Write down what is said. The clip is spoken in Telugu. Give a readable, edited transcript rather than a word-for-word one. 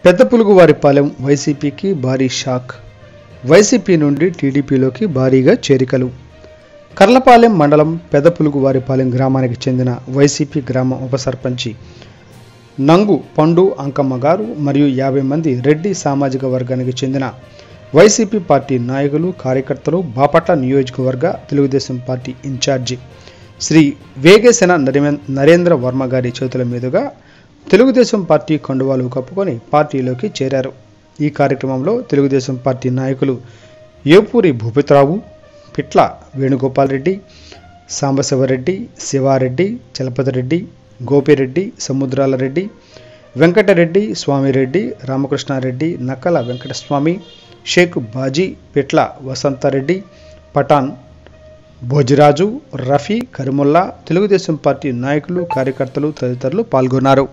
పెద్దపులుగువారిపాలెం వైసీపీకి భారీ షాక్. వైసీపీ నుండి టీడీపీలోకి భారీగా చేరికలు. కర్లపాలెం మండలం పెద్దపులుగువారిపాలెం గ్రామానికి చెందిన వైసీపీ గ్రామ ఉప సర్పంచి నంగు పండు అంకమ్మ గారు మరియు 50 మంది రెడ్డి సామాజిక వర్గానికి చెందిన వైసీపీ పార్టీ నాయకులు, కార్యకర్తలు బాపట్ల నియోజకవర్గ తెలుగుదేశం పార్టీ ఇన్ఛార్జి శ్రీ వేగేశన నరేంద్ర వర్మ గారి చేతుల మీదుగా తెలుగుదేశం పార్టీ కండువాలు కప్పుకొని పార్టీలోకి చేరారు. ఈ కార్యక్రమంలో తెలుగుదేశం పార్టీ నాయకులు ఏపూరి భూపతిరావు, పిట్ల వేణుగోపాల్ రెడ్డి, సాంబశివరెడ్డి, శివారెడ్డి, చలపతిరెడ్డి, గోపిరెడ్డి, సముద్రాల రెడ్డి, వెంకటరెడ్డి, స్వామిరెడ్డి, రామకృష్ణారెడ్డి, నక్కల వెంకటస్వామి, షేక్ బాజీ, పిట్ల వసంతారెడ్డి, పఠాన్, భోజిరాజు, రఫీ, కరిముల్లా, తెలుగుదేశం పార్టీ నాయకులు, కార్యకర్తలు తదితరులు పాల్గొన్నారు.